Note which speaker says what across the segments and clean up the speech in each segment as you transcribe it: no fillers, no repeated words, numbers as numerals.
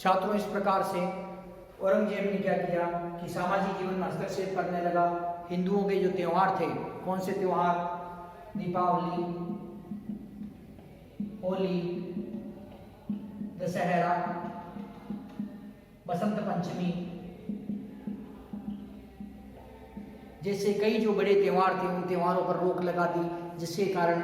Speaker 1: छात्रों, इस प्रकार से औरंगजेब ने क्या किया कि सामाजिक जीवन में हस्तक्षेप करने लगा। हिंदुओं के जो त्योहार थे, कौन से त्योहार? दीपावली, होली, दशहरा, बसंत पंचमी जैसे कई जो बड़े त्योहार थे, उन त्योहारों पर रोक लगा दी, जिसके कारण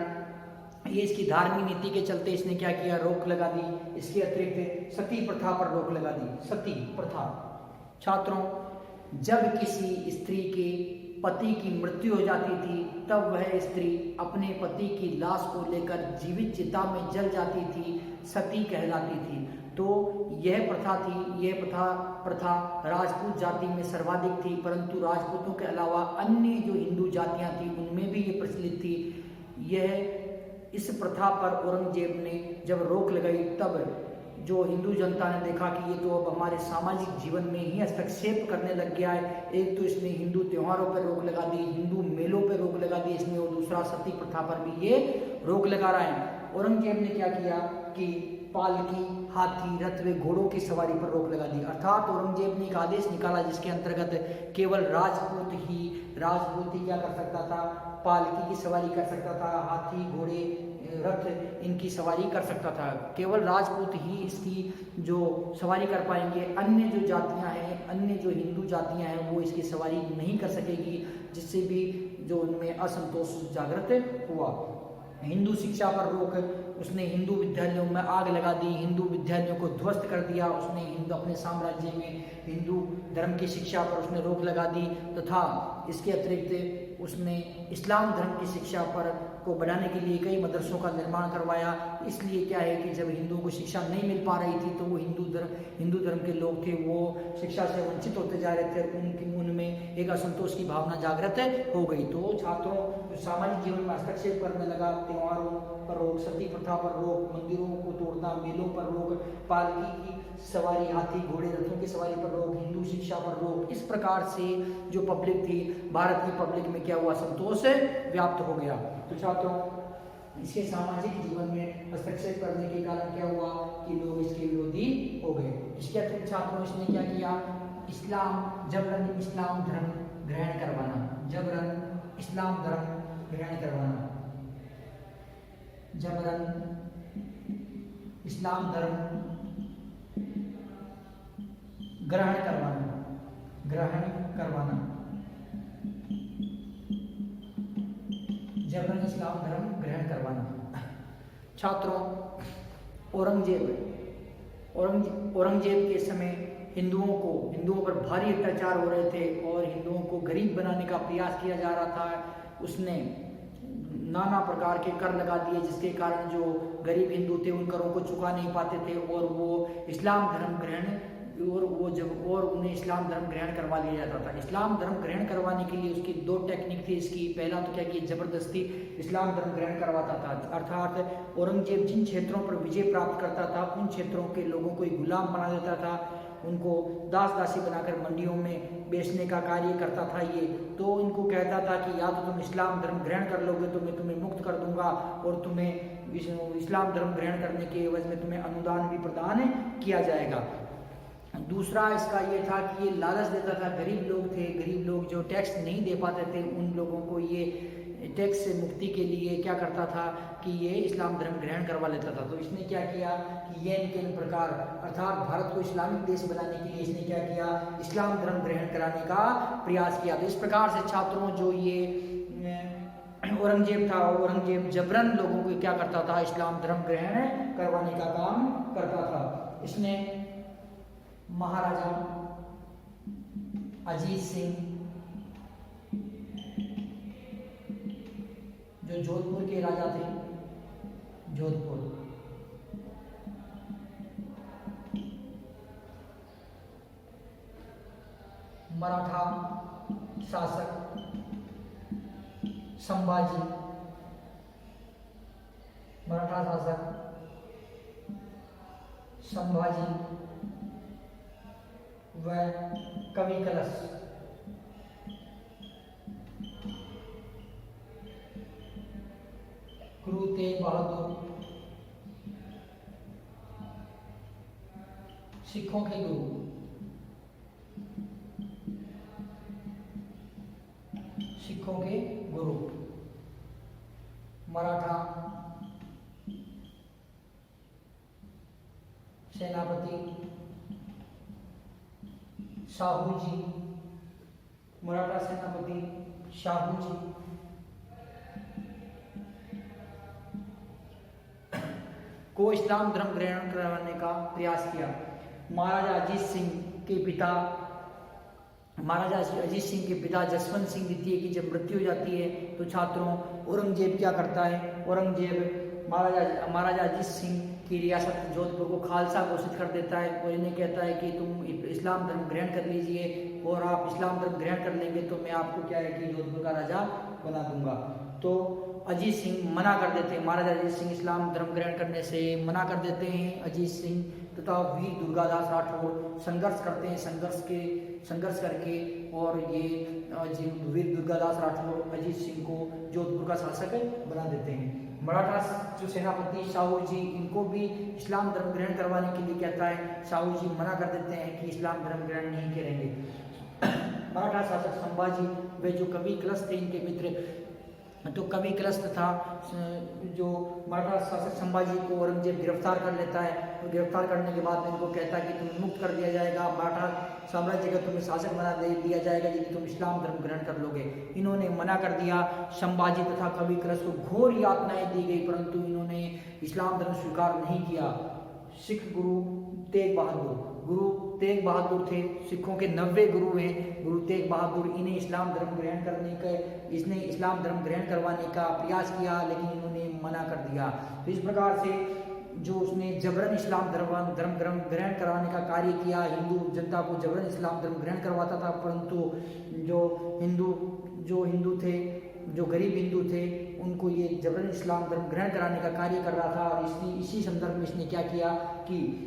Speaker 1: ये इसकी धार्मिक नीति के चलते इसने क्या किया, रोक लगा दी। इसके अतिरिक्त सती प्रथा पर रोक लगा दी। सती प्रथा। छात्रों, जब किसी स्त्री के पति की मृत्यु हो जाती थी, तब वह स्त्री अपने पति की लाश को लेकर जीवित चिता में जल जाती थी, सती कहलाती थी। तो यह प्रथा थी, यह प्रथा राजपूत जाति में सर्वाधिक थी, परंतु राजपूतों के अलावा अन्य जो हिंदू जातियां थी उनमें भी ये प्रचलित थी। यह इस प्रथा पर औरंगजेब ने जब रोक लगाई, तब जो हिंदू जनता ने देखा कि ये तो अब हमारे सामाजिक जीवन में ही हस्तक्षेप करने लग गया है। एक तो इसने हिंदू त्योहारों पर रोक लगा दी, हिंदू मेलों पर रोक लगा दी इसने, और दूसरा सती प्रथा पर भी ये रोक लगा रहा है। औरंगजेब ने क्या किया कि पालकी, हाथी, रथ व घोड़ों की सवारी पर रोक लगा दी। अर्थात औरंगजेब ने एक आदेश निकाला जिसके अंतर्गत केवल राजपूत ही क्या कर सकता था, पालकी की सवारी कर सकता था, हाथी, घोड़े, रथ इनकी सवारी कर सकता था। केवल राजपूत ही इसकी जो सवारी कर पाएंगे, अन्य जो जातियां हैं, अन्य जो हिंदू जातियां हैं वो इसकी सवारी नहीं कर सकेगी, जिससे भी जो उनमें असंतोष जागृत हुआ। हिंदू शिक्षा पर रोक, उसने हिंदू विद्यालयों में आग लगा दी, हिंदू विद्यालयों को ध्वस्त कर दिया। उसने हिंदू अपने साम्राज्य में हिंदू धर्म की शिक्षा पर उसने रोक लगा दी, तथा इसके अतिरिक्त उसने इस्लाम धर्म की शिक्षा पर को बढ़ाने के लिए कई मदरसों का निर्माण करवाया। इसलिए क्या है कि जब हिंदुओं को शिक्षा नहीं मिल पा रही थी तो वो हिंदू धर्म के लोग थे वो शिक्षा से वंचित होते जा रहे थे, उनमें एक असंतोष की भावना जागृत हो गई। तो छात्रों, सामाजिक जीवन में हस्तक्षेप करने लगा, त्योहारों पर रोक, सती प्रथा पर रोक, मंदिरों को तोड़ना, मेलों पर रोक, पालकी की सवारी, हाथी, घोड़े, रथों की सवारी पर रोक, हिंदू शिक्षा पर रोक। इस प्रकार से जो पब्लिक थी, भारत की पब्लिक में क्या हुआ, संतोष व्याप्त हो गया। तो छात्रों, इसके सामाजिक जीवन में हस्तक्षेप करने के कारण क्या हुआ कि लोग इसके विरोधी हो गए। इसके अतिरिक्त छात्रों, इसने क्या किया, जबरन इस्लाम धर्म ग्रहण करवाना, जबरन इस्लाम धर्म ग्रहण करवाना, जबरन इस्लाम धर्म ग्रहण करवाना, जबरन इस्लाम धर्म ग्रहण करवाना। छात्रों, औरंगजेब के समय हिंदुओं पर भारी अत्याचार हो रहे थे और हिंदुओं को गरीब बनाने का प्रयास किया जा रहा था। उसने नाना प्रकार के कर लगा दिए, जिसके कारण जो गरीब हिंदू थे उन करों को चुका नहीं पाते थे और उन्हें इस्लाम धर्म ग्रहण करवा लिया जाता था। इस्लाम धर्म ग्रहण करवाने के लिए उसकी दो टेक्निक थी इसकी। पहला तो क्या कि जबरदस्ती इस्लाम धर्म ग्रहण करवाता था, अर्थात औरंगजेब जिन क्षेत्रों पर विजय प्राप्त करता था उन क्षेत्रों के लोगों को गुलाम बना देता था, उनको दास दासी बनाकर मंडियों में बेचने का कार्य करता था ये। तो इनको कहता था कि या तो तुम इस्लाम धर्म ग्रहण कर लोगे तो मैं तुम्हें मुक्त कर दूंगा, और तुम्हें इस्लाम धर्म ग्रहण करने के एवज में तुम्हें अनुदान भी प्रदान किया जाएगा। दूसरा इसका ये था कि ये लालच देता था, गरीब लोग जो टैक्स नहीं दे पाते थे उन लोगों को ये टैक्स से मुक्ति के लिए क्या करता था कि ये इस्लाम धर्म ग्रहण करवा लेता था। तो इसने क्या किया कि ये इनके प्रकार, अर्थात भारत को इस्लामिक देश बनाने के लिए इसने क्या किया, इस्लाम धर्म ग्रहण कराने का प्रयास किया। तो इस प्रकार से छात्रों, जो ये औरंगजेब था, औरंगजेब जबरन लोगों को क्या करता था, इस्लाम धर्म ग्रहण करवाने का काम करता था। इसने महाराजा अजीत सिंह, जो जोधपुर के राजा थे, मराठा शासक संभाजी, व कवि कलश गुरु तेग बहादुर, सिखों के गुरु, सिखों के गुरु। मराठा सेनापति शाहू जी, मराठा सेनापति शाहू जी। को इस्लाम धर्म ग्रहण करवाने का प्रयास किया। महाराजा अजीत सिंह के पिता, महाराजा अजीत सिंह के पिता जसवंत सिंह द्वितीय की जब मृत्यु हो जाती है तो छात्रों औरंगजेब क्या करता है, औरंगजेब महाराजा अजीत सिंह की रियासत जोधपुर को खालसा घोषित कर देता है और इन्हें कहता है कि तुम इस्लाम धर्म ग्रहण कर लीजिए और आप इस्लाम धर्म ग्रहण कर लेंगे तो मैं आपको क्या है कि जोधपुर का राजा बना दूंगा। तो अजीत सिंह मना कर देते हैं, महाराजा अजीत सिंह इस्लाम धर्म ग्रहण करने से मना कर देते हैं। अजीत सिंह तथा वीर दुर्गादास राठौर संघर्ष करते हैं, संघर्ष करके और ये वीर दुर्गादास राठौर अजीत सिंह को जोधपुर का शासक बना देते हैं। मराठा जो सेनापति शाहू जी, इनको भी इस्लाम धर्म ग्रहण करवाने के लिए कहता है, शाहू जी मना कर देते हैं कि इस्लाम धर्म ग्रहण नहीं करेंगे। मराठा शासक संभाजी, वे जो कवि कलश थे इनके मित्र, तो कवि कलश था जो मराठा शासक संभाजी को औरंगजेब गिरफ्तार कर लेता है और गिरफ्तार करने के बाद इनको कहता है कि तुम्हें मुक्त कर दिया जाएगा, मराठा साम्राज्य का तुम्हें शासक बना दिया जाएगा यदि तुम इस्लाम धर्म ग्रहण कर लोगे। इन्होंने मना कर दिया। संभाजी तथा कवि कलश को घोर यातनाएं दी गई परंतु इन्होंने इस्लाम धर्म स्वीकार नहीं किया। सिख गुरु तेग बहादुर थे, सिखों के 90 गुरु हैं। गुरु तेग बहादुर, इन्हें इस्लाम धर्म ग्रहण करवाने का प्रयास किया लेकिन इन्होंने मना कर दिया। तो इस प्रकार से जो उसने जबरन इस्लाम धर्म ग्रहण कराने का कार्य किया, हिंदू जनता को जबरन इस्लाम धर्म ग्रहण करवाता था, परंतु जो हिंदू थे, जो गरीब हिंदू थे, उनको ये जबरन इस्लाम धर्म ग्रहण कराने का कार्य कर रहा था। और इसी संदर्भ में इसने क्या किया कि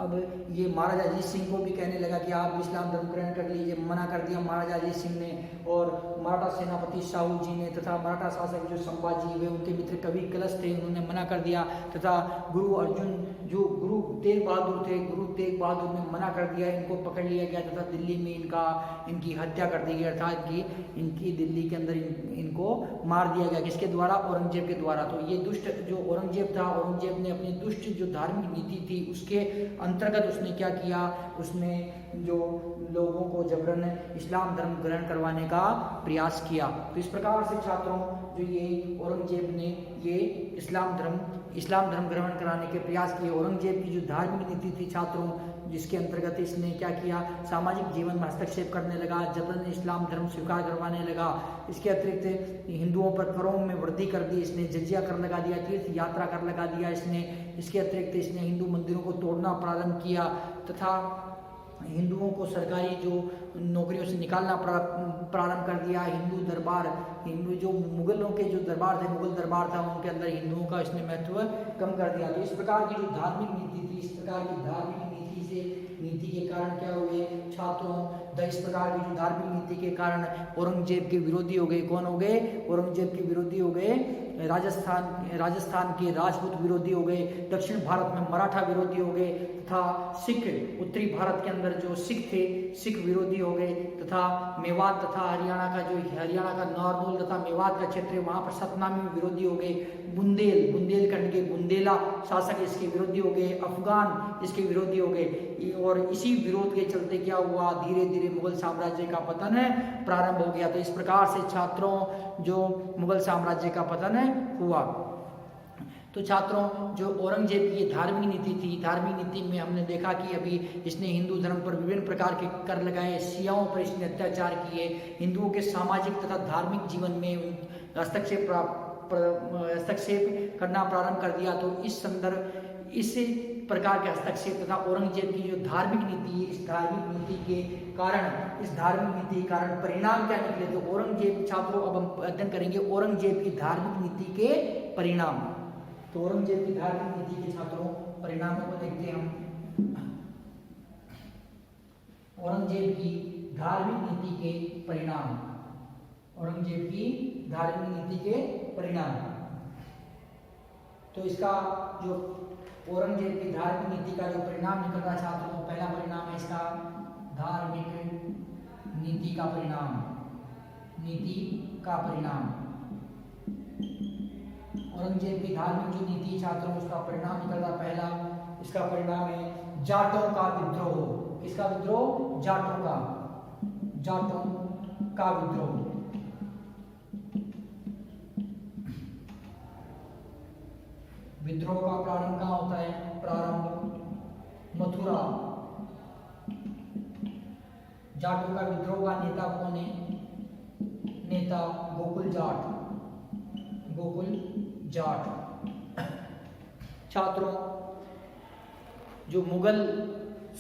Speaker 1: अब ये महाराजा अजीत सिंह को भी कहने लगा कि आप इस्लाम धर्म ग्रहण कर लीजिए। मना कर दिया महाराजा अजीत सिंह ने और मराठा सेनापति शाहू जी ने तथा मराठा शासक जो संभाजी, वे उनके मित्र कवि कलश थे, उन्होंने मना कर दिया तथा गुरु अर्जुन जो गुरु तेग बहादुर थे, गुरु तेग बहादुर ने मना कर दिया। इनको पकड़ लिया गया तथा दिल्ली में इनकी हत्या कर दी गई, अर्थात कि इनकी दिल्ली के अंदर इनको मार दिया गया। किसके द्वारा? औरंगजेब के द्वारा। तो ये दुष्ट जो औरंगजेब था, औरंगजेब ने अपनी दुष्ट जो धार्मिक नीति थी उसके अंतर्गत उसने क्या किया, उसने जो लोगों को जबरन इस्लाम धर्म ग्रहण करवाने का प्रयास किया। तो इस प्रकार से छात्रों जो ये औरंगजेब ने ये इस्लाम धर्म ग्रहण कराने के प्रयास किए। औरंगजेब की जो धार्मिक नीति थी छात्रों, जिसके अंतर्गत इसने क्या किया, सामाजिक जीवन में हस्तक्षेप करने लगा, जबरन इस्लाम धर्म स्वीकार करवाने लगा। इसके अतिरिक्त हिंदुओं पर करों में वृद्धि कर दी, इसने जजिया कर लगा दिया, तीर्थ यात्रा कर लगा दिया इसने। इसके अतिरिक्त इसने हिंदू मंदिरों को तोड़ना प्रारंभ किया तथा हिंदुओं को सरकारी जो नौकरियों से निकालना प्रारंभ कर दिया। हिंदू जो मुगलों के जो दरबार थे, मुगल दरबार था, उनके अंदर हिंदुओं का इसने महत्व कम कर दिया। तो इस प्रकार की जो धार्मिक नीति थी, इस प्रकार की धार्मिक नीति के कारण क्या हुए छात्रों, इस प्रकार की जो धार्मिक नीति के कारण औरंगजेब के विरोधी हो गए। कौन हो गए? औरंगजेब के विरोधी हो गए राजस्थान के राजपूत विरोधी हो गए, दक्षिण भारत में मराठा विरोधी हो गए तथा सिख, उत्तरी भारत के अंदर जो सिख थे, सिख विरोधी हो गए तथा मेवात तथा हरियाणा का नारनौल तथा मेवात का क्षेत्र है, वहां पर सतनामी विरोधी हो गए। बुंदेलखंड के बुंदेला शासक इसके विरोधी हो गए, अफगान इसके विरोधी हो गए। और इसी विरोध के चलते क्या हुआ, धीरे धीरे मुगल साम्राज्य का पतन प्रारंभ हो गया। तो इस प्रकार से छात्रों जो मुगल साम्राज्य का पतन हुआ। तो छात्रों जो औरंगजेब की ये धार्मिक नीति थी, धार्मिक नीति में हमने देखा कि अभी इसने हिंदू धर्म पर विभिन्न प्रकार के कर लगाए, शियाओं पर इसने अत्याचार किए, हिंदुओं के सामाजिक तथा धार्मिक जीवन में हस्तक्षेप करना प्रारंभ कर दिया। तो इस प्रकार के हस्तक्षेप तथा औरंगजेब की जो धार्मिक नीति, इस धार्मिक नीति के कारण परिणाम क्या निकले? तो औरंगजेब, छात्रों अब हम अध्ययन करेंगे औरंगजेब की धार्मिक नीति के परिणाम। तो औरंगजेब की धार्मिक नीति के छात्रों परिणामों को देखते हैं हम। औरंगजेब की धार्मिक नीति के परिणाम, औरंगजेब की धार्मिक नीति के परिणाम। तो इसका जो औरंगजेब की धार्मिक नीति का जो परिणाम निकल रहा छात्रों, इसका धार्मिक नीति का परिणाम, नीति का परिणाम। औरंगजेब की धार्मिक जो नीति छात्रों उसका परिणाम निकला पहला, इसका परिणाम है जाटों का विद्रोह। किसका विद्रोह? जाटों का, जाटों का विद्रोह। विद्रोह का प्रारंभ कहाँ होता है? प्रारंभ मथुरा। जाटों का विद्रोह का नेता कौन है? नेता गोकुल जाट, गोकुल जाट। छात्रों जो मुगल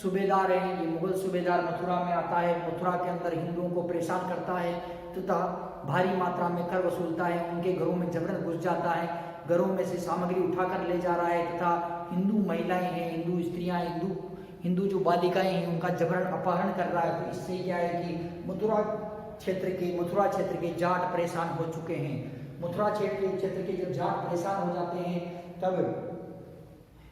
Speaker 1: सूबेदार है, ये मुगल सूबेदार मथुरा में आता है, मथुरा के अंदर हिंदुओं को परेशान करता है तथा भारी मात्रा में कर वसूलता है, उनके घरों में जबरन घुस जाता है, घरों में से सामग्री उठाकर ले जा रहा है तथा हिंदू महिलाएं हैं, हिंदू स्त्रियां, हिंदू जो बालिकाएं हैं उनका जबरन अपहरण कर रहा है। तो इससे क्या है कि मथुरा क्षेत्र के जाट परेशान हो चुके हैं। मथुरा क्षेत्र के जब जाट परेशान हो जाते हैं तब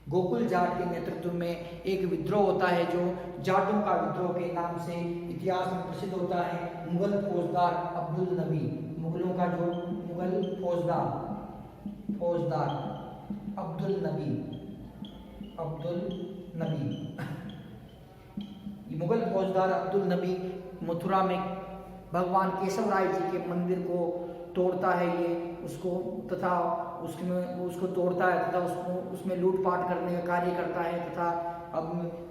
Speaker 1: गोकुल जाट के नेतृत्व में एक विद्रोह होता है जो जाटों का विद्रोह के नाम से इतिहास में प्रसिद्ध होता है। मुगल फौजदार अब्दुल नबी, मुगलों का जो मुगल फौजदार अब्दुल नबी, मुगल फौजदार अब्दुल नबी मथुरा में भगवान केशव राय जी के मंदिर को तोड़ता है, ये उसको तथा उसको तोड़ता है तथा उसमें लूटपाट करने का कार्य करता है तथा अब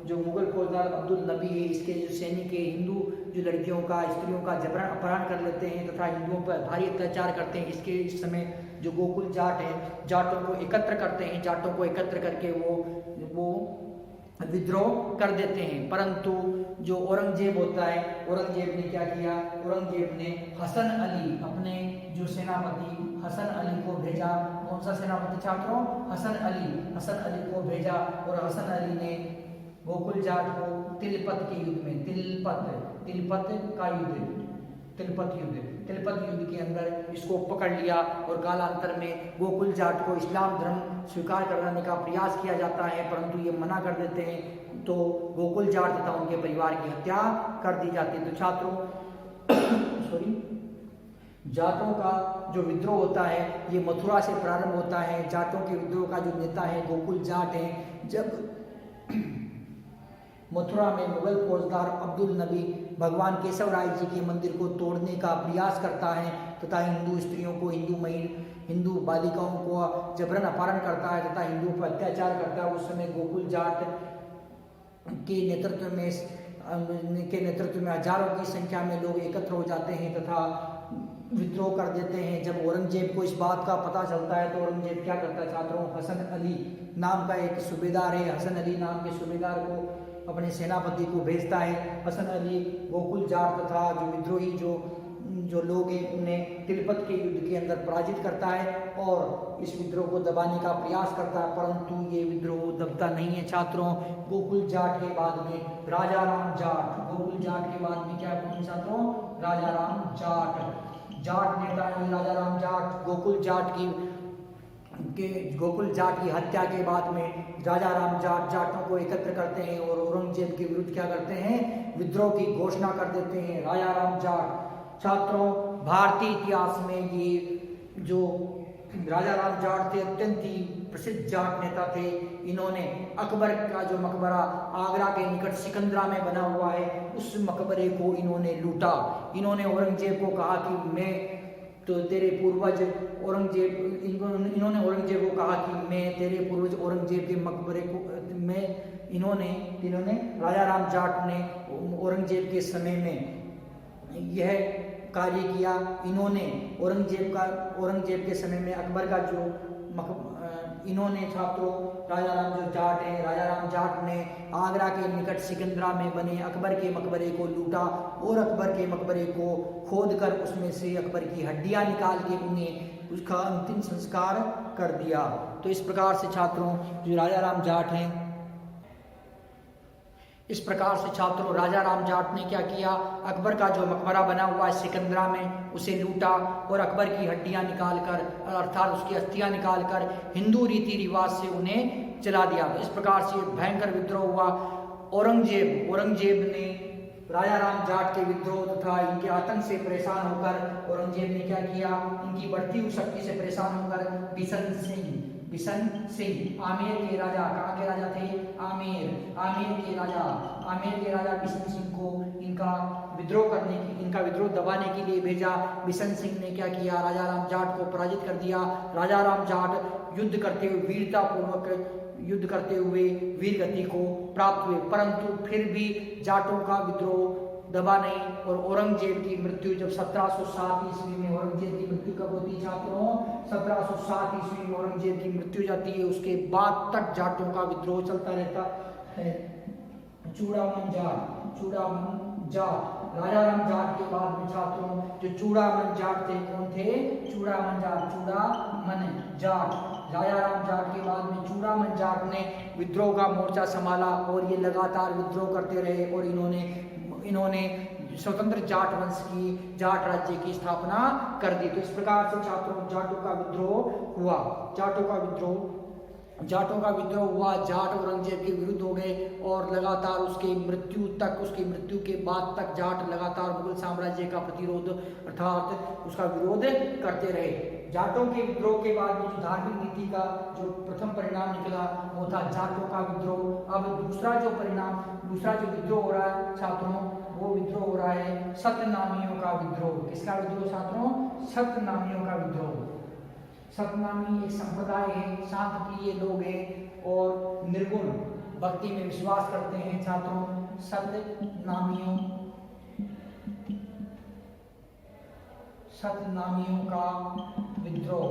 Speaker 1: जो मुगल फौजदार अब्दुल नबी है इसके जो सैनिक है हिंदू जो लड़कियों का, स्त्रियों का जबरन अपहरण कर लेते हैं तथा हिंदुओं पर भारी अत्याचार करते हैं। इस समय जो गोकुल जाट है जाटों को एकत्र करते हैं, जाटों को एकत्र करके वो विद्रोह कर देते हैं। परंतु जो औरंगजेब होता है, औरंगजेब ने क्या किया? औरंगजेब ने हसन अली, अपने जो सेनापति हसन अली को भेजा। कौन सा सेनापति छात्रों? हसन अली को भेजा और हसन अली ने गोकुल जाट को तिलपत के युद्ध में, तिलपत युद्ध के अंदर इसको पकड़ लिया और कालांतर में गोकुल जाट को इस्लाम धर्म स्वीकार कराने का प्रयास किया जाता है, परंतु ये मना कर देते हैं तो गोकुल जाट तथा उनके परिवार की हत्या कर दी जाती है। तो छात्रों जाटों का जो विद्रोह होता है ये मथुरा से प्रारंभ होता है। जाटों के विद्रोह का जो नेता है गोकुल जाट है। जब मथुरा में मुगल फौजदार अब्दुल नबी भगवान केशव राय जी के मंदिर को तोड़ने का प्रयास करता है तथा हिंदू स्त्रियों को, हिंदू बालिकाओं को जबरन अपहरण करता है तथा हिंदुओं पर अत्याचार करता है, उस समय गोकुल जाट के नेतृत्व में हजारों की संख्या में लोग एकत्र हो जाते हैं तथा विद्रोह कर देते हैं। जब औरंगजेब को इस बात का पता चलता है तो औरंगजेब क्या करता है छात्रों? हसन अली नाम का एक सूबेदार है, हसन अली नाम के सूबेदार को अपने सेनापति को भेजता है। हसन अली गोकुल जाट तथा जो विद्रोही जो लोग हैं उन्हें तिलपत के युद्ध के अंदर पराजित करता है और इस विद्रोह को दबाने का प्रयास करता है, परंतु ये विद्रोह दबता नहीं है छात्रों। गोकुल जाट के बाद में राजा राम जाट, गोकुल जाट के बाद में क्या है छात्रों? राजा राम जाट नेता है राजा राम जाट। गोकुल जाट की हत्या के बाद में राजा राम जाटों को एकत्र करते हैं और औरंगजेब के विरुद्ध क्या करते हैं? विद्रोह की घोषणा कर देते हैं। राजा राम जाट छात्रों भारतीय इतिहास में ये जो राजा राम जाट थे अत्यंत ही प्रसिद्ध जाट नेता थे। इन्होंने अकबर का जो मकबरा आगरा के निकट सिकंदरा में बना हुआ है उस मकबरे को इन्होंने लूटा। इन्होंने औरंगजेब को कहा कि मैं तो तेरे पूर्वज इन्होंने औरंगजेब को कहा कि मैं तेरे पूर्वज औरंगजेब के मकबरे को इन्होंने राजा राम जाट ने औरंगजेब के समय में यह कार्य किया। इन्होंने औरंगजेब के समय में अकबर का जो इन्होंने छात्रों राजा राम जाट ने आगरा के निकट सिकंदरा में बने अकबर के मकबरे को लूटा और अकबर के मकबरे को खोदकर उसमें से अकबर की हड्डियां निकाल के उन्हें उसका अंतिम संस्कार कर दिया। तो इस प्रकार से छात्रों जो राजा राम जाट हैं, इस प्रकार से छात्रों राजा राम जाट ने क्या किया? अकबर का जो मकबरा बना हुआ है सिकंदरा में उसे लूटा और अकबर की हड्डियां निकालकर अर्थात उसकी अस्थियां निकालकर हिंदू रीति रिवाज से उन्हें जला दिया। इस प्रकार से भयंकर विद्रोह हुआ औरंगजेब ने राजा राम जाट के विद्रोह तथा इनके आतंक से परेशान होकर औरंगजेब ने क्या किया, इनकी बढ़ती हुई शक्ति से परेशान होकर बिशन सिंह आमेर के राजा, कहाँ के राजा थे, आमेर के राजा बिशन सिंह को इनका विद्रोह दबाने के लिए भेजा। बिशन सिंह ने क्या किया, राजा राम जाट को पराजित कर दिया। राजा राम जाट युद्ध करते हुए वीर गति को प्राप्त हुए, परंतु फिर भी जाटों का विद्रोह दबा नहीं और औरंगजेब की मृत्यु जब 1707 ईस्वी में, औरंगजेब की मृत्यु कब होती है छात्रों, 1707 ईस्वी में औरंगजेब की मृत्यु जाती है। उसके बाद तक जाटों का विद्रोह चलता रहता है। चूड़ामन जाट राजा राम जाट के बाद में छात्रों जो चूड़ामन जाट थे, कौन थे, चूड़ामन जाट राजा राम जाट के बाद में चूड़ामन जाट ने विद्रोह का मोर्चा संभाला और ये लगातार विद्रोह करते रहे और इन्होंने स्वतंत्र जाट वंश की, जाट राज्य की स्थापना कर दी। तो इस प्रकार से छात्रों जाटों का विद्रोह हुआ, जाट औरंगजेब के विरुद्ध हो गए और लगातार उसकी मृत्यु के बाद तक जाट लगातार मुगल साम्राज्य का प्रतिरोध अर्थात उसका विरोध करते रहे। जाटों के विद्रोह के बाद में जो धार्मिक नीति का जो प्रथम परिणाम निकला वो था जाटों का विद्रोह। अब दूसरा जो विद्रोह हो रहा है छात्रों, वो विद्रोह हो रहा है सतनामियों का विद्रोह। किसका विद्रोह छात्रों, सतनामियों का विद्रोह। सतनामी एक संप्रदाय है, शांत प्रिय लोग हैं और निर्गुण भक्ति में विश्वास करते हैं छात्रों। सतनामियों का विद्रोह।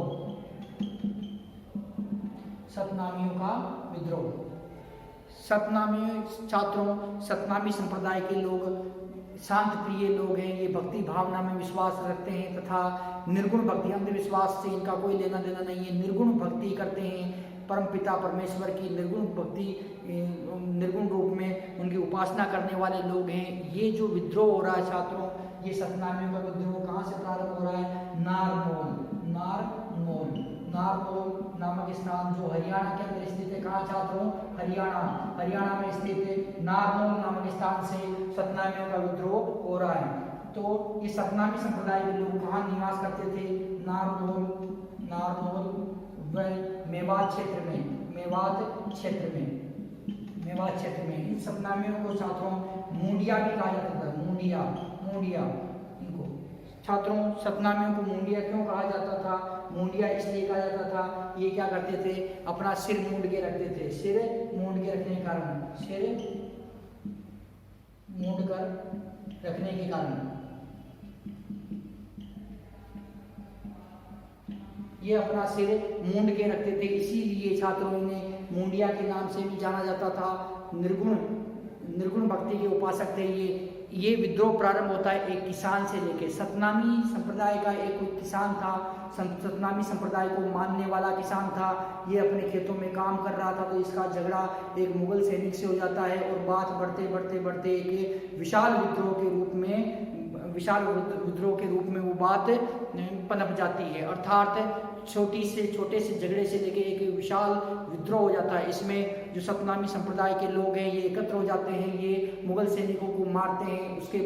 Speaker 1: सतनामी संप्रदाय के लोग शांत प्रिय लोग हैं, ये भक्ति भावना में विश्वास रखते हैं तथा निर्गुण भक्ति, अंधविश्वास से इनका कोई लेना देना नहीं है। निर्गुण भक्ति करते हैं, परमपिता परमेश्वर की निर्गुण रूप में उनकी उपासना करने वाले लोग हैं। ये जो विद्रोह हो रहा है छात्रों, ये सतनामियों का विद्रोह कहाँ से प्रारंभ हो रहा है, नारनौल नामक स्थान जो हरियाणा के अंदर स्थित है। कहाँ छात्रों, हरियाणा में स्थित है। नारनौल नामक स्थान से सतनामियों का विद्रोह हो रहा है। तो ये सतनामी संप्रदाय के लोग कहाँ निवास करते थे, नारनौल मेवात क्षेत्र में। इन सतनामियों को छात्रों मुंडिया भी कहा जाता था, मुंडिया इनको छात्रों। सतनामियों को मुंडिया क्यों कहा जाता था, मुंडिया इसलिए कहा जाता था, ये क्या करते थे, अपना सिर मूंड के रखते थे। सिर मूंड के रखने के कारण ये अपना सिर मूंड के रखते थे, इसीलिए छात्रों इन्हें मुंडिया के नाम से भी जाना जाता था। निर्गुण भक्ति के उपासक थे ये विद्रोह प्रारंभ होता है एक किसान से लेके। सतनामी संप्रदाय का एक कोई किसान था, सतनामी संप्रदाय को मानने वाला किसान था। ये अपने खेतों में काम कर रहा था, तो इसका झगड़ा एक मुगल सैनिक से हो जाता है और बात बढ़ते एक विशाल विद्रोह के रूप में वो बात पनप जाती है। अर्थात छोटे से झगड़े से लेके एक विशाल विद्रोह हो जाता है। इसमें जो सतनामी संप्रदाय के लोग हैं ये एकत्र हो जाते हैं, ये मुगल सैनिकों को मारते हैं। उसके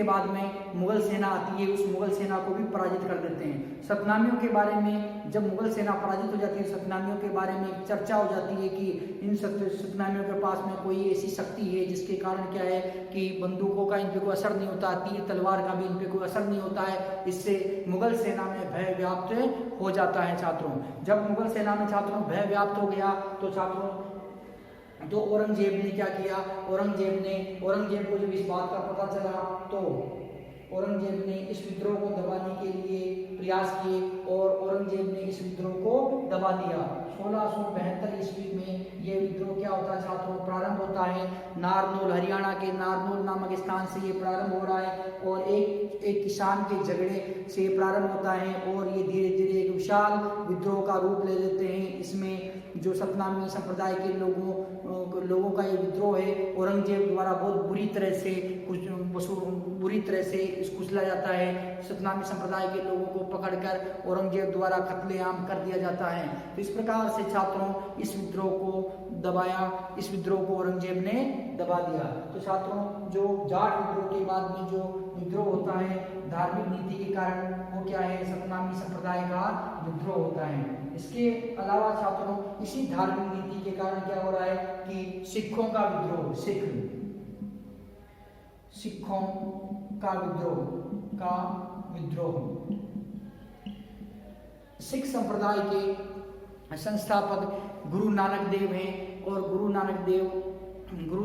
Speaker 1: बाद में मुगल सेना आती है, उस मुगल सेना को भी पराजित कर देते हैं। सतनामियों के बारे में जब मुगल सेना पराजित हो जाती है, सतनामियों के बारे में एक चर्चा हो जाती है कि इन सतनामियों के पास में कोई ऐसी शक्ति है जिसके कारण क्या है कि बंदूकों का इन पे कोई असर नहीं होता, तीर तलवार का भी इन पे कोई असर नहीं होता है। इससे मुगल सेना में भय व्याप्त हो जाता है छात्रों। जब मुगल सेना में छात्रों भय व्याप्त हो गया तो छात्रों तो औरंगजेब ने क्या किया, औरंगजेब को जब इस बात का पता चला तो औरंगजेब ने इस विद्रोह को दबाने के लिए प्रयास किए और औरंगजेब ने इस विद्रोह को दबा दिया। 1672 ईस्वी में ये विद्रोह क्या होता है छात्रों, प्रारंभ होता है नारनौल, हरियाणा के नारनौल नामक स्थान से ये प्रारंभ हो रहा है और एक किसान के झगड़े से प्रारंभ होता है और ये धीरे धीरे एक विशाल विद्रोह का रूप ले लेते हैं। इसमें जो सतनामी संप्रदाय के लोगों का ये विद्रोह है औरंगजेब द्वारा बहुत बुरी तरह से कुचला जाता है। सतनामी संप्रदाय के लोगों को पकड़कर औरंगजेब द्वारा कत्लेआम कर दिया जाता है। तो इस प्रकार से छात्रों इस विद्रोह को दबाया, इस विद्रोह को औरंगजेब ने दबा दिया। तो छात्रों जो जाट विद्रोह के बाद में जो विद्रोह होता है धार्मिक नीति के कारण, वो क्या है, सतनामी संप्रदाय का विद्रोह होता है। इसके अलावा छात्रों इसी धार्मिक नीति के कारण क्या हो रहा है कि सिखों का विद्रोह, सिखों का विद्रोह सिख संप्रदाय के संस्थापक गुरु नानक देव हैं और गुरु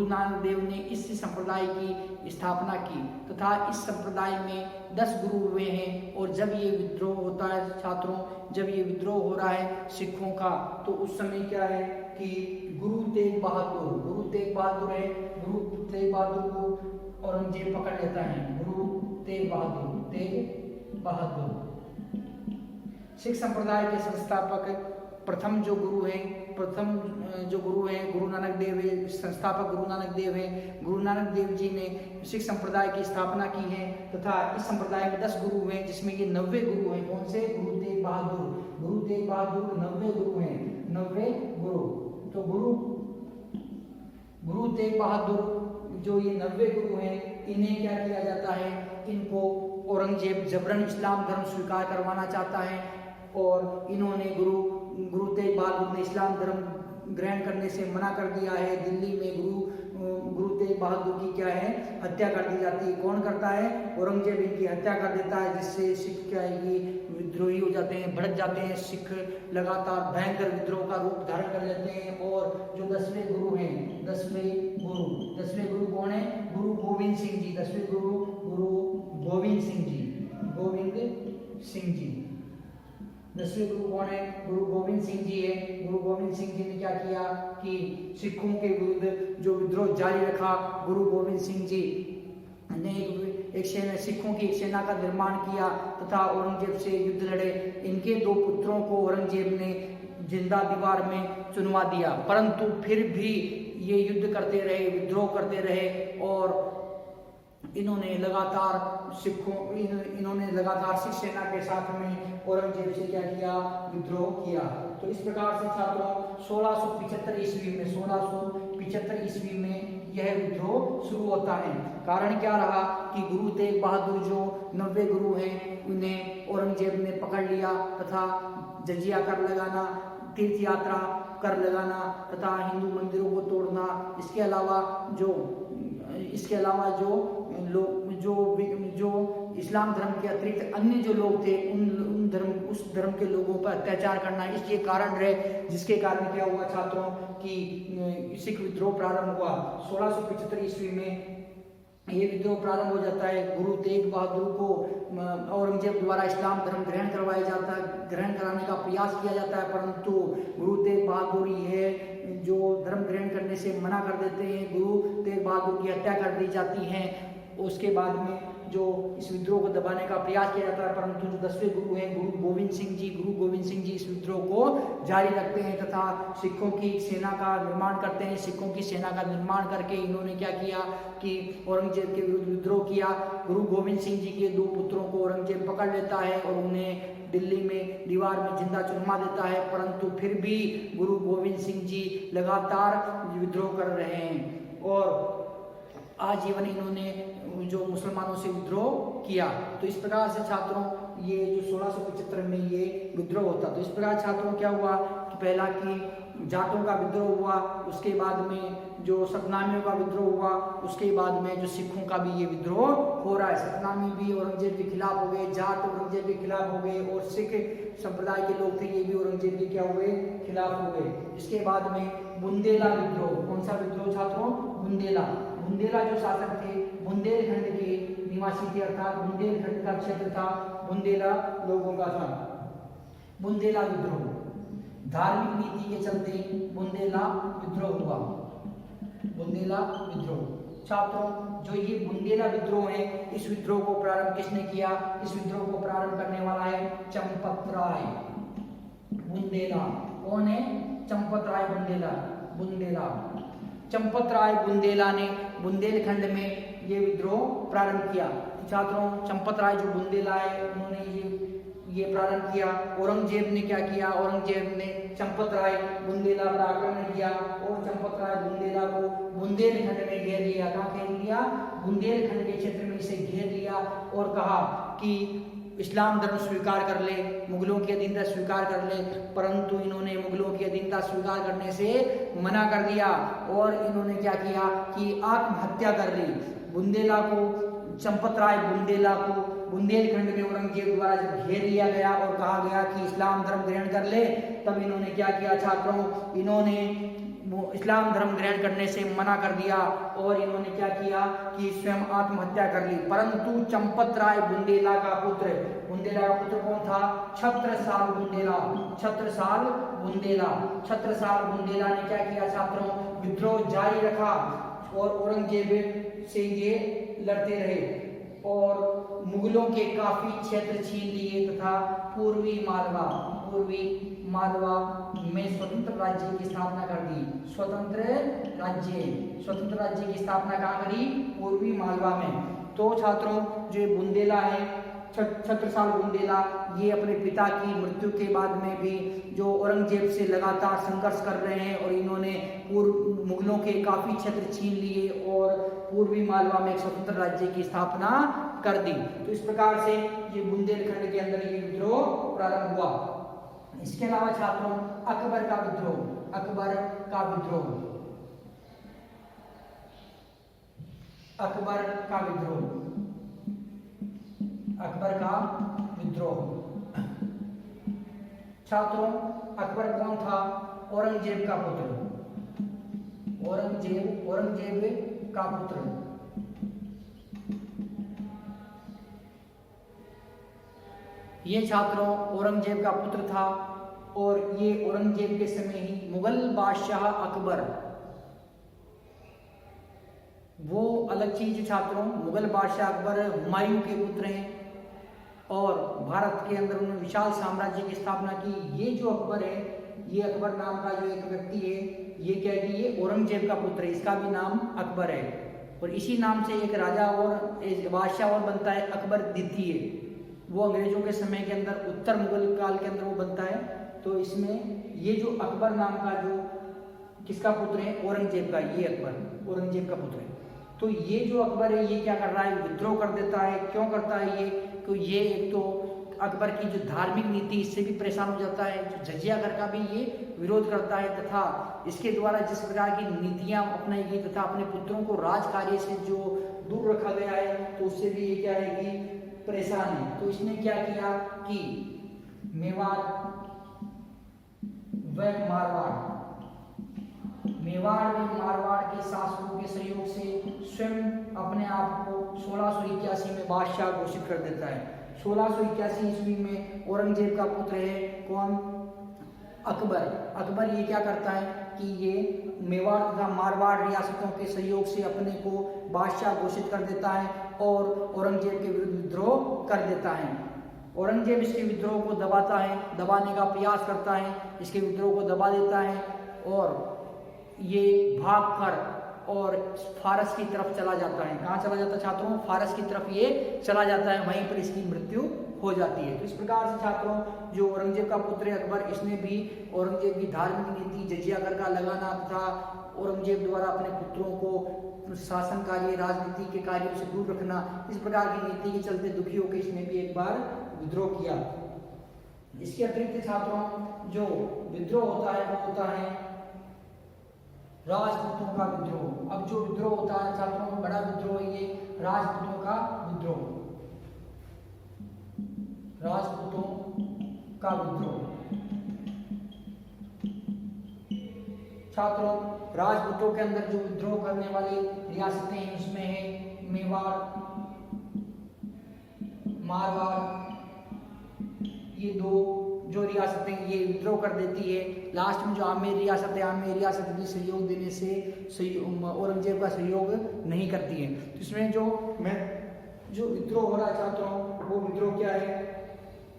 Speaker 1: नानक देव ने इस संप्रदाय की स्थापना की तथा इस संप्रदाय में 10 गुरु हुए हैं। और जब ये विद्रोह होता है छात्रों, जब ये विद्रोह हो रहा है सिखों का, तो उस समय क्या है कि गुरु तेग बहादुर को औरंगजेब पकड़ लेता है। गुरु तेग बहादुर सिख संप्रदाय के संस्थापक प्रथम जो गुरु हैं गुरु नानक देव है, संस्थापक गुरु नानक देव हैं। गुरु नानक देव जी ने सिख संप्रदाय की स्थापना की है तथा इस संप्रदाय में 10 गुरु हैं, जिसमें ये 90 गुरु हैं। कौन से? गुरु तेग बहादुर 90 गुरु हैं, 90 गुरु। तो गुरु तेग बहादुर जो ये 90 गुरु हैं, इन्हें क्या किया जाता है, इनको औरंगजेब जबरन इस्लाम धर्म स्वीकार करवाना चाहता है और इन्होंने गुरु तेग बहादुर ने इस्लाम धर्म ग्रहण करने से मना कर दिया है। दिल्ली में गुरु तेग बहादुर की क्या है, हत्या कर दी जाती है। कौन करता है? औरंगजेब इनकी हत्या कर देता है, जिससे सिख क्या है कि विद्रोही हो जाते हैं, भड़क जाते हैं। सिख लगातार भयंकर विद्रोह का रूप धारण कर लेते हैं। और जो 10वें गुरु हैं, 10वें गुरु कौन है? गुरु गोविंद सिंह जी। 10वें गुरु गोविंद सिंह जी। 10वें गुरु कौन है? गुरु गोविंद सिंह जी है। गुरु गोविंद सिंह जी ने क्या किया कि सिखों के विरुद्ध जो विद्रोह जारी रखा। गुरु गोविंद सिंह जी ने सिखों की एक सेना का निर्माण किया तथा औरंगजेब से युद्ध लड़े। इनके 2 पुत्रों को औरंगजेब ने जिंदा दीवार में चुनवा दिया, परंतु फिर भी ये युद्ध करते रहे, विद्रोह करते रहे और इन्होंने लगातार सिख सेना के साथ में औरंगजेब से क्या किया? विद्रोह किया। तो इस प्रकार से छात्रों 1675 ईस्वी में यह विद्रोह शुरू होता है। कारण क्या रहा कि गुरु तेग बहादुर जो 90 गुरु हैं, उन्हें औरंगजेब ने पकड़ लिया तथा जजिया कर लगाना, तीर्थ यात्रा कर लगाना तथा हिंदू मंदिरों को तोड़ना, इसके अलावा जो इस्लाम धर्म के अतिरिक्त अन्य जो लोग थे उस धर्म के लोगों पर अत्याचार करना, इसके कारण रहे, जिसके कारण क्या हुआ छात्रों कि सिख विद्रोह प्रारंभ हुआ। 1675 ईस्वी में ये विद्रोह प्रारंभ हो जाता है। गुरु तेग बहादुर को औरंगजेब द्वारा इस्लाम धर्म ग्रहण कराने का प्रयास किया जाता है, परंतु गुरु तेग बहादुर यह जो धर्म ग्रहण करने से मना कर देते हैं। गुरु तेग बहादुर की हत्या कर दी जाती है। उसके बाद में जो इस विद्रोह को दबाने का प्रयास किया जाता है, परंतु जो 10वें गुरु हैं गुरु गोविंद सिंह जी इस विद्रोह को जारी रखते हैं तथा सिखों की सेना का निर्माण करते हैं। सिखों की सेना का निर्माण करके इन्होंने क्या किया कि औरंगजेब के विरुद्ध विद्रोह किया। गुरु गोविंद सिंह जी के 2 पुत्रों को औरंगजेब पकड़ लेता है और उन्हें दिल्ली में दीवार में जिंदा चुनवा देता है, परंतु फिर भी गुरु गोविंद सिंह जी लगातार विद्रोह कर रहे हैं और आजीवन इन्होंने जो मुसलमानों से विद्रोह किया। तो इस प्रकार से छात्रों ये जो 1675 में ये विद्रोह होता, तो इस प्रकार छात्रों क्या हुआ कि पहला कि जाटों का विद्रोह हुआ, उसके बाद में जो सतनामियों का विद्रोह हुआ, उसके बाद में जो सिखों का भी ये विद्रोह हो रहा है। सतनामी भी औरंगजेब के खिलाफ हो गए, जाट औरंगजेब के खिलाफ हो गए और सिख संप्रदाय के लोग थे ये भी औरंगजेब के क्या हुए? खिलाफ हो गए। इसके बाद में बुंदेला विद्रोह। कौन सा विद्रोह छात्रों? बुंदेला जो शासक थे बुंदेलखंड के निवासी थे, अर्थात बुंदेलखंड का क्षेत्र था, बुंदेला लोगों का था। बुंदेला विद्रोह धार्मिक नीति के चलते बुंदेला विद्रोह हुआ। बुंदेला विद्रोह छात्रों जो ये बुंदेला विद्रोह है, इस विद्रोह को प्रारंभ किसने किया? इस विद्रोह को प्रारंभ करने वाला है चंपत राय बुंदेला। कौन है? चंपत राय बुंदेला। चंपत राय बुंदेला ने बुंदेलखंड में ये विद्रोह प्रारंभ किया। छात्रों चंपत राय जो बुंदेला है, उन्होंने ये ये प्रारंभ किया। औरंगजेब ने क्या किया, औरंगजेब ने चंपत राय बुंदेला पर आक्रमण किया और चंपत राय बुंदेला को बुंदेलखंड में घेर लिया। कहाँ घेर लिया? बुंदेलखंड के क्षेत्र में इसे घेर लिया और कहा कि इस्लाम धर्म स्वीकार कर ले, मुगलों की अधीनता स्वीकार कर ले, परंतु इन्होंने मुगलों की अधीनता स्वीकार करने से मना कर दिया और इन्होंने क्या किया कि आत्महत्या कर ली। बुंदेला को, चंपत राय बुंदेला को बुंदेलखंड में औरंगजेब द्वारा जब घेर लिया गया और कहा गया कि इस्लाम धर्म ग्रहण कर ले, तब इन्होंने क्या किया छात्रों, इन्होंने इस्लाम धर्म ग्रहण करने से मना कर दिया और इन्होंने क्या किया कि स्वयं आत्महत्या कर ली। परंतु चंपत राय बुंदेला का पुत्र, बुंदेला का पुत्र कौन था? छत्रसाल बुंदेला। छत्रसाल बुंदेला, छत्रसाल बुंदेला ने क्या किया छात्रों? विद्रोह जारी रखा और औरंगजेब से ये लड़ते रहे और मुगलों के काफी क्षेत्र छीन लिए तथा पूर्वी मालवा में स्वतंत्र राज्य की स्थापना कर दी। स्वतंत्र राज्य की स्थापना कहाँ करी? पूर्वी मालवा में। तो छात्रों जो बुंदेला है, छत्रसाल बुंदेला, ये अपने पिता की मृत्यु के बाद में भी जो औरंगजेब से लगातार संघर्ष कर रहे हैं और इन्होंने मुगलों के काफी क्षेत्र छीन लिए और पूर्वी मालवा में एक स्वतंत्र राज्य की स्थापना कर दी। तो इस प्रकार से ये बुंदेलखंड के अंदर ये विद्रोह प्रारंभ हुआ। इसके अलावा छात्रों अकबर का विद्रोह, अकबर का विद्रोह, अकबर का विद्रोह, अकबर का विद्रोह। छात्रों अकबर कौन था? औरंगजेब का पुत्र, औरंगजेब का पुत्र। ये छात्रों औरंगजेब का पुत्र था और ये औरंगजेब के समय ही मुगल बादशाह अकबर, वो अलग चीज है छात्रों। मुगल बादशाह अकबर हुमायूं के पुत्र हैं और भारत के अंदर उन्होंने विशाल साम्राज्य की स्थापना की। ये जो अकबर है, ये अकबर नाम का जो एक व्यक्ति है, ये क्या है कि ये औरंगजेब का पुत्र है, इसका भी नाम अकबर है और इसी नाम से एक राजा और एक बादशाह और बनता है अकबर द्वितीय। वो अंग्रेजों के समय के अंदर उत्तर मुगल काल के अंदर वो बनता है। तो इसमें ये जो अकबर नाम का जो किसका पुत्र है? औरंगजेब का, ये अकबर औरंगजेब का पुत्र है। तो ये जो अकबर है ये क्या कर रहा है? विद्रोह कर देता है। क्यों करता है ये? तो ये एक तो अकबर की जो धार्मिक नीति इससे भी परेशान हो जाता है, जो जजिया कर का भी ये विरोध करता है तथा इसके द्वारा जिस प्रकार की नीतियां अपनाई गई तथा अपने पुत्रों को राज कार्य से जो दूर रखा गया है, तो उससे भी ये क्या है कि परेशान है। तो इसने क्या किया कि मेवाड़ व मारवाड़ के शासकों के सहयोग से स्वयं अपने आप को 1681 में बादशाह घोषित कर देता है। 1681 ईस्वी में औरंगजेब का पुत्र है कौन? अकबर। अकबर ये क्या करता है कि ये मेवाड़ तथा मारवाड़ रियासतों के सहयोग से अपने को बादशाह घोषित कर देता है और औरंगजेब के विरुद्ध विद्रोह कर देता है। औरंगजेब इसके विद्रोह को दबाता है, दबाने का प्रयास करता है, इसके विद्रोह को दबा देता है और ये भाग कर और फारस की तरफ चला जाता है। कहाँ चला जाता है छात्रों? फारस की तरफ ये चला जाता है, वहीं पर इसकी मृत्यु हो जाती है। तो इस प्रकार से छात्रों जो औरंगजेब का पुत्र है अकबर, इसने भी औरंगजेब की धार्मिक नीति जजिया कर का लगाना तथा औरंगजेब द्वारा अपने पुत्रों को शासन कार्य राजनीति के कार्यों से दूर रखना, इस प्रकार की नीति के चलते दुखी होकर इसने भी एक बार विद्रोह किया। इसके अतिरिक्त छात्रों जो विद्रोह होता है वो होता है राजपूतों का विद्रोह। अब जो विद्रोह होता है छात्रों बड़ा विद्रोह ये राजपूतों का विद्रोह, राजपूतों का विद्रोह। छात्रों राजपूतों के अंदर जो विद्रोह करने वाली रियासतें हैं उसमें है मेवाड़, मारवाड़, ये दो जो रियासतें ये विद्रोह कर देती है। लास्ट में जो आमेर रियासत है, आमेर रियासत भी सहयोग देने से औरंगजेब का सहयोग नहीं करती है। तो इसमें जो विद्रोह हो रहा है छात्रों वो विद्रोह क्या है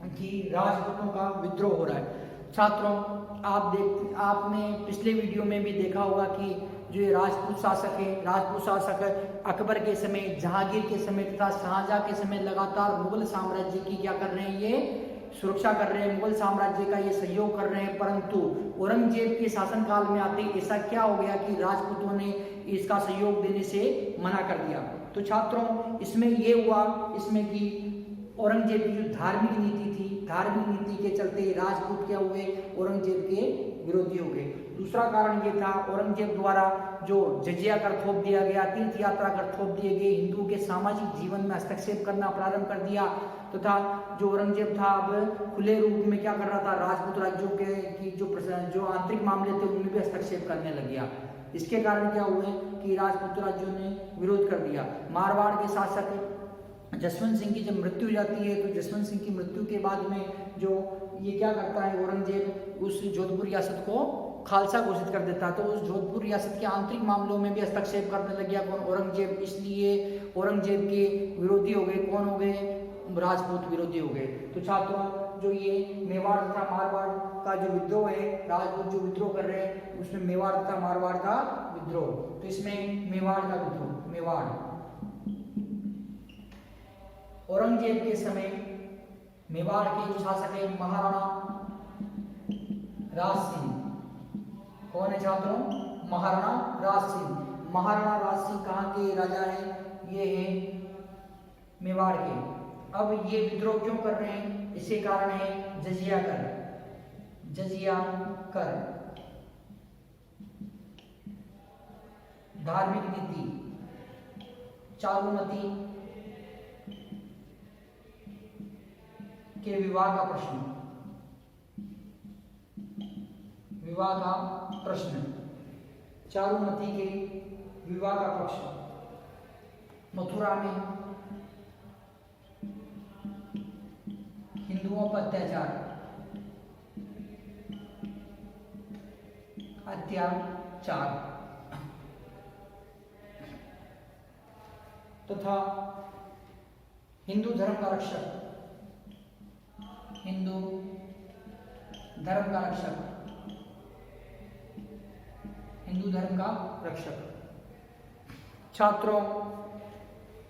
Speaker 1: कि राजपूतों का विद्रोह हो रहा है। छात्रों आपने पिछले वीडियो में भी देखा होगा कि जो ये राजपूत शासक है, राजपूत शासक अकबर के समय, जहांगीर के समय तथा शाहजहां के समय लगातार मुगल साम्राज्य की क्या कर रहे हैं, ये सुरक्षा कर रहे हैं, मुगल साम्राज्य का ये सहयोग कर रहे हैं, परंतु औरंगजेब के शासनकाल में आते ऐसा क्या हो गया कि राजपूतों ने इसका सहयोग देने से मना कर दिया। तो छात्रों इसमें ये हुआ इसमें कि औरंगजेब की जो धार्मिक नीति थी, धार्मिक नीति के चलते राजपूत क्या हुए, औरंगजेब के विरोधी हो गए। दूसरा कारण ये था औरंगजेब द्वारा जो जजिया कर थोप दिया गया, तीर्थ यात्रा कर थोप दिए गए, हिंदुओं के सामाजिक जीवन में हस्तक्षेप करना प्रारंभ कर दिया तथा जो औरंगजेब था अब खुले रूप में क्या कर रहा था, राजपूत राज्यों के की जो आंतरिक मामले थे उनमें भी हस्तक्षेप करने लग गया। इसके कारण क्या हुए कि राजपूत राज्यों ने विरोध कर दिया। मारवाड़ के शासक जसवंत सिंह की जब मृत्यु हो जाती है तो जसवंत सिंह की मृत्यु के बाद में जो ये क्या करता है औरंगजेब, उस जोधपुर रियासत को खालसा घोषित कर देता है। तो उस जोधपुर रियासत के आंतरिक मामलों में भी हस्तक्षेप करने लग गया कौन, औरंगजेब। इसलिए औरंगजेब के विरोधी हो गए, कौन हो गए, राजपूत विरोधी हो गए। तो छात्रों जो ये मेवाड़ तथा मारवाड़ का जो विद्रोह है, राजपूत जो विद्रोह कर रहे हैं उसमें मेवाड़ तथा मारवाड़ का विद्रोह, तो इसमें मेवाड़ का विद्रोह, मेवाड़ औरंगजेब के समय मेवाड़ के जो शासक है महाराणा राज सिंह, कौन है छात्रों, महाराणा राज सिंह। महाराणा राज सिंह कहाँ के राजा हैं, ये है मेवाड़ के। अब ये विद्रोह क्यों कर रहे हैं, इसके कारण है जजिया कर, जजिया कर, धार्मिक नीति, चारुमती के विवाह का प्रश्न, विवाह का प्रश्न, चारुमती के विवाह का प्रश्न। मथुरा में हिंदुओं पर अत्याचार, तथा हिंदू धर्म का रक्षक, हिंदू धर्म का रक्षक, हिंदू धर्म का रक्षक। छात्रों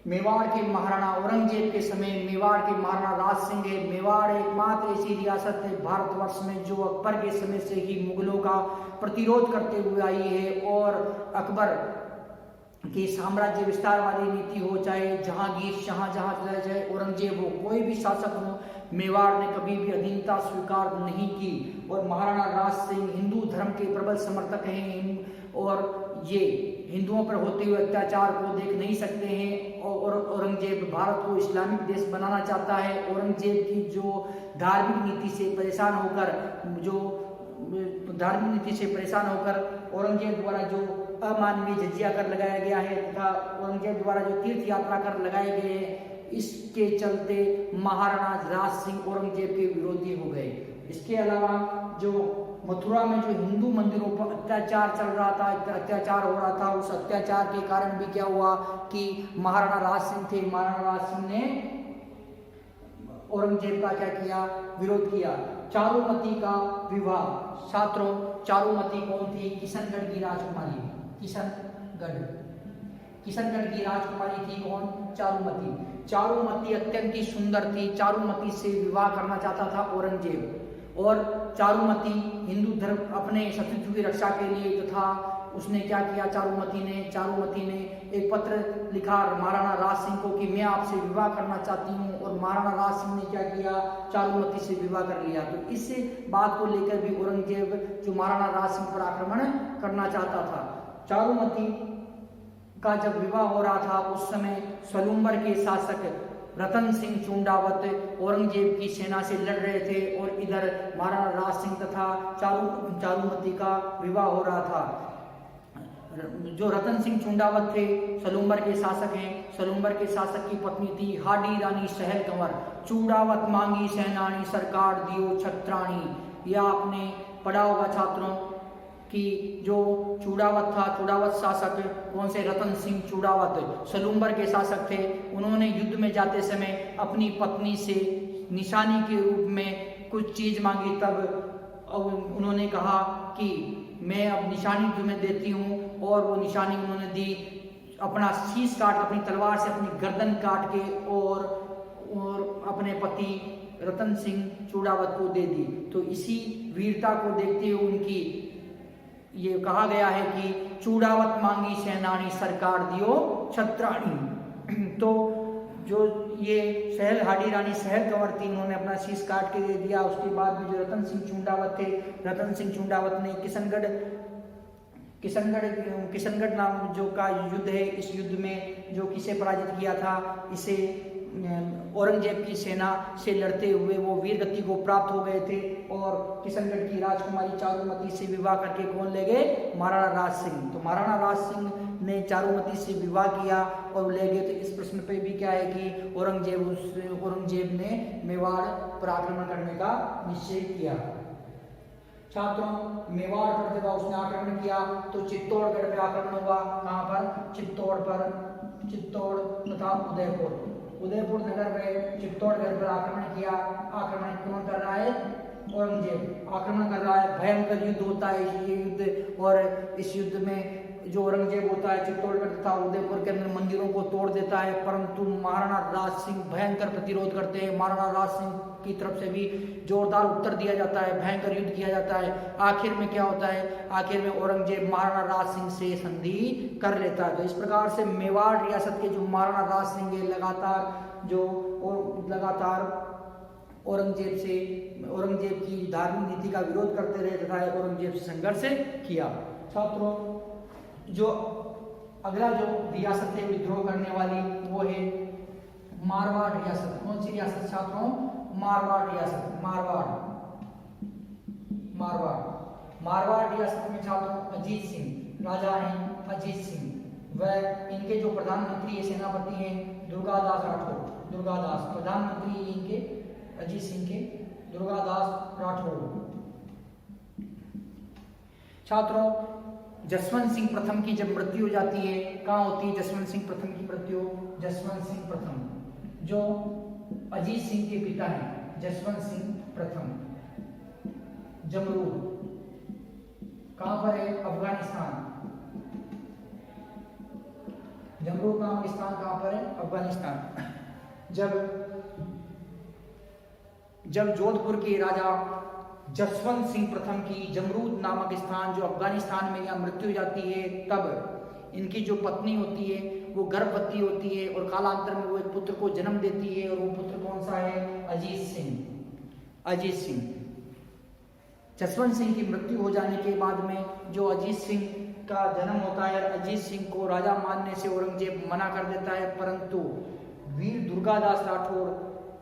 Speaker 1: मेवाड़ के महाराणा औरंगजेब के समय मेवाड़ के महाराणा राज सिंह है। मेवाड़ एकमात्र ऐसी रियासत है भारतवर्ष में जो अकबर के समय से ही मुगलों का प्रतिरोध करते हुए आई है, और अकबर की साम्राज्य विस्तारवादी नीति हो, चाहे जहांगीर शाहजहां चला जाए, औरंगजेब हो, कोई भी शासक हो, मेवाड़ ने कभी भी अधीनता स्वीकार नहीं की। और महाराणा राज सिंह हिंदू धर्म के प्रबल समर्थक हैं और ये हिंदुओं पर होते हुए अत्याचार को देख नहीं सकते हैं। और औरंगजेब भारत को इस्लामिक देश बनाना चाहता है। औरंगजेब की जो धार्मिक नीति से परेशान होकर औरंगजेब द्वारा जो अमानवीय जजिया कर लगाया गया है तथा औरंगजेब द्वारा जो तीर्थ यात्रा कर लगाए गए हैं, इसके चलते महाराणा राज सिंह औरंगजेब के विरोधी हो गए। इसके अलावा जो मथुरा में जो हिंदू मंदिरों पर अत्याचार चल रहा था, अत्याचार हो रहा था, उस अत्याचार के कारण भी क्या हुआ कि महाराणा राज सिंह थे, महाराणा राज सिंह ने औरंगजेब का क्या किया, विरोध किया। चारुमती का विवाह, छात्रों चारुमती कौन थी, किशनगढ़ की राजकुमारी, किशनगढ़ की राजकुमारी थी कौन, चारुमती। चारुमती अत्यंत ही सुंदर थी। चारुमती से विवाह करना चाहता था औरंगजेब, और चारुमती हिंदू धर्म अपने शत्रुत्व की रक्षा के लिए तथा उसने क्या किया, चारुमती ने एक पत्र लिखा महाराणा राज सिंह को कि मैं आपसे विवाह करना चाहती हूँ, और महाराणा राज सिंह ने क्या किया, चारुमती से विवाह कर लिया। तो इस बात को लेकर भी औरंगजेब जो महाराणा राज सिंह पर आक्रमण करना चाहता था। चारुमती का जब विवाह हो रहा था उस समय सलूम्बर के शासक रतन सिंह चूंडावत औरंगजेब की सेना से लड़ रहे थे, और इधर महाराणा राज सिंह तथा चारुमती का विवाह हो रहा था। जो रतन सिंह चूंडावत थे सलूम्बर के शासक हैं। सलूम्बर के शासक की पत्नी थी हाडी रानी सहल कंवर। चूंडावत मांगी सेनानी सरकार दियो छत्राणी। यह आपने पढ़ा होगा छात्रों कि जो चूड़ावत था, चूड़ावत शासक कौन से, रतन सिंह चूड़ावत सलूम्बर के शासक थे। उन्होंने युद्ध में जाते समय अपनी पत्नी से निशानी के रूप में कुछ चीज मांगी, तब उन्होंने कहा कि मैं अब निशानी तुम्हें देती हूँ, और वो निशानी उन्होंने दी, अपना शीश काट, अपनी तलवार से अपनी गर्दन काट के और अपने पति रतन सिंह चूड़ावत को दे दी। तो इसी वीरता को देखते हुए उनकी ये कहा गया है कि चूड़ावत मांगी सेनानी सरकार दियो छत्राणी। तो जो ये सहल हाडी रानी सहल कंवर थी, उन्होंने अपना शीश काट के दे दिया। उसके बाद में जो रतन सिंह चूड़ावत थे, रतन सिंह चूड़ावत ने किशनगढ़ नाम जो का युद्ध है, इस युद्ध में जो किसे पराजित किया था, इसे औरंगजेब की सेना से लड़ते हुए वो वीर गति को प्राप्त हो गए थे। और किशनगढ़ की राजकुमारी चारुमती से विवाह करके कौन ले गए? महाराणा राज सिंह। तो महाराणा राज सिंह ने चारुमती से विवाह किया और ले गए। तो इस प्रश्न पे भी क्या है कि औरंगजेब ने मेवाड़ पर आक्रमण करने का निश्चय किया। छात्रों, मेवाड़ पर जब उसने आक्रमण किया तो चित्तौड़गढ़ पे आक्रमण हुआ। कहाँ पर? चित्तौड़ तथा उदयपुर नगर में चित्तौड़गढ़ पर आक्रमण किया। आक्रमण कौन कर रहा है? औरंगजेब आक्रमण कर रहा है। भयंकर युद्ध होता है ये युद्ध। और इस युद्ध में जो औरंगजेब होता है चित्तौड़गढ़ तथा उदयपुर के अंदर मंदिरों को तोड़ देता है, परंतु महाराणा राज सिंह भयंकर प्रतिरोध करते हैं। महाराणा राज सिंह की तरफ से भी जोरदार उत्तर दिया जाता है, भयंकर युद्ध किया जाता है। आखिर में क्या होता है? आखिर में औरंगजेब महाराणा राज सिंह से संधि कर लेता है। तो इस प्रकार से मेवाड़ रियासत के जो महाराणा राज सिंह लगातार औरंगजेब की धार्मिक नीति का विरोध करते रहे तथा औरंगजेब से संघर्ष किया। छात्रों, जो अगला जो रियासत है विद्रोह करने वाली वो है मारवाड़ रियासत। कौन सी रियासत छात्रों? मारवाड़ रियासत। मारवाड़ रियासत में छात्रों अजीत सिंह राजा हैं। अजीत सिंह व इनके जो प्रधानमंत्री है, सेनापति हैं दुर्गादास राठौर। प्रधानमंत्री इनके अजीत सिंह के दुर्गादास राठौर। छात्रों, जसवंत सिंह प्रथम की जब मृत्यु हो जाती है, कहाँ होती है जसवंत सिंह प्रथम की मृत्यु? जसवंत सिंह प्रथम जो अजीत सिंह के पिता हैं, जसवंत सिंह प्रथम जमरूद, कहाँ पर है? अफगानिस्तान। जमरूद नामक स्थान कहाँ पर है? अफगानिस्तान। जब जोधपुर के राजा जसवंत सिंह प्रथम की जमरूद नामक स्थान जो अफगानिस्तान में यहाँ मृत्यु हो जाती है, तब इनकी जो पत्नी होती है वो गर्भवती होती है और कालांतर में वो एक पुत्र को जन्म देती है। और वो पुत्र कौन सा है? अजीत सिंह। जसवंत सिंह की मृत्यु हो जाने के बाद में जो अजीत सिंह का जन्म होता है, अजीत सिंह को राजा मानने से औरंगजेब मना कर देता है, परंतु वीर दुर्गादास राठौर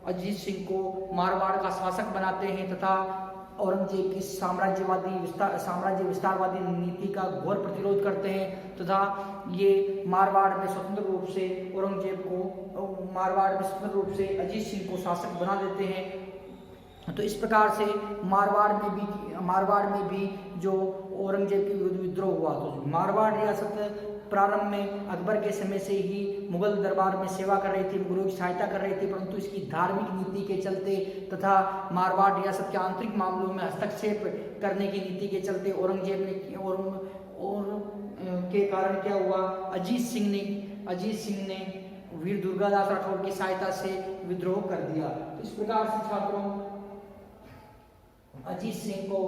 Speaker 1: अजीत सिंह को मारवाड़ का शासक बनाते हैं तथा औरंगजेब की साम्राज्य विस्तारवादी नीति का घोर प्रतिरोध करते हैं तथा ये मारवाड़ में स्वतंत्र रूप से अजीत सिंह को शासक बना देते हैं। तो इस प्रकार से मारवाड़ में भी जो औरंगजेब के विरुद्ध विद्रोह हुआ। तो मारवाड़ रियासत प्रारंभ में अकबर के समय से ही मुगल दरबार में सेवा कर रही थी, मुगलों की सहायता कर रही थी, परंतु इसकी धार्मिक नीति के चलते तथा मारवाड़ रियासत के आंतरिक मामलों में हस्तक्षेप करने की नीति के चलते औरंगजेब ने के कारण क्या हुआ? अजीत सिंह ने वीर दुर्गादास राठौर की सहायता से विद्रोह कर दिया। तो इस प्रकार से छात्रों अजीत सिंह को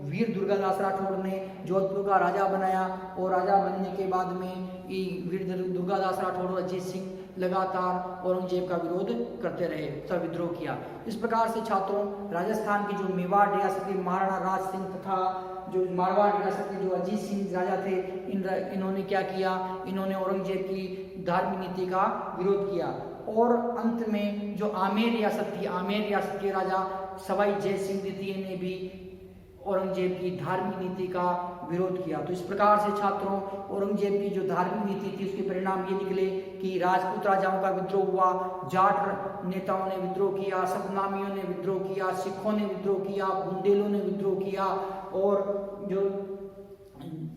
Speaker 1: वीर दुर्गादास राठौर ने जोधपुर का राजा बनाया और राजा बनने के बाद में वीर दुर्गादास राठौर और अजीत सिंह लगातार औरंगजेब का विरोध करते रहे तथा विद्रोह किया। इस प्रकार से छात्रों राजस्थान की जो मेवाड़ रियासत के महाराणा राज सिंह तथा जो मारवाड़ रियासत के जो अजीत सिंह राजा थे, इन्होंने क्या किया? इन्होंने औरंगजेब की धार्मिक नीति का विरोध किया। और अंत में जो आमेर रियासत थी, आमेर रियासत के राजा सवाई जय सिंह द्वितीय ने भी औरंगजेब की धार्मिक नीति का विरोध किया। तो इस प्रकार से छात्रों औरंगजेब की जो धार्मिक नीति थी उसके परिणाम ये निकले कि राजपूत राजाओं का विद्रोह हुआ, जाट नेताओं ने विद्रोह किया, सतनामियों ने विद्रोह किया, सिखों ने विद्रोह किया, बुंदेलों ने विद्रोह किया और जो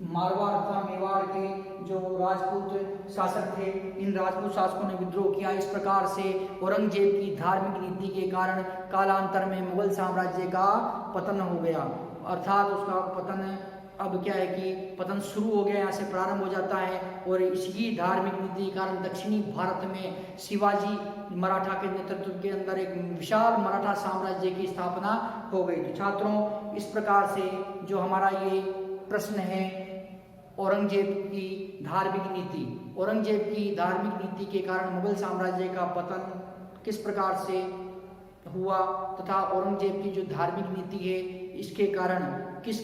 Speaker 1: मारवाड़ तथा मेवाड़ के जो राजपूत शासक थे, इन राजपूत शासकों ने विद्रोह किया। इस प्रकार से औरंगजेब की धार्मिक नीति के कारण कालांतर में मुगल साम्राज्य का पतन हो गया, अर्थात उसका पतन अब क्या है कि पतन शुरू हो गया, यहाँ से प्रारंभ हो जाता है और इसी धार्मिक नीति के कारण दक्षिणी भारत में शिवाजी मराठा के नेतृत्व के अंदर एक विशाल मराठा साम्राज्य की स्थापना हो गई। तो छात्रों, इस प्रकार से जो हमारा ये प्रश्न है औरंगजेब की धार्मिक नीति, औरंगजेब की धार्मिक नीति के कारण मुगल साम्राज्य का पतन किस प्रकार से हुआ तथा औरंगजेब की जो धार्मिक नीति है इसके कारण किस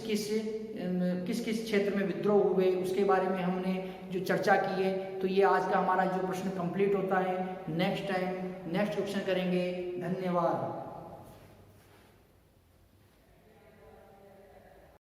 Speaker 1: किस क्षेत्र में विद्रोह हुए उसके बारे में हमने जो चर्चा की है। तो ये आज का हमारा जो प्रश्न कंप्लीट होता है। नेक्स्ट टाइम नेक्स्ट क्वेश्चन करेंगे। धन्यवाद।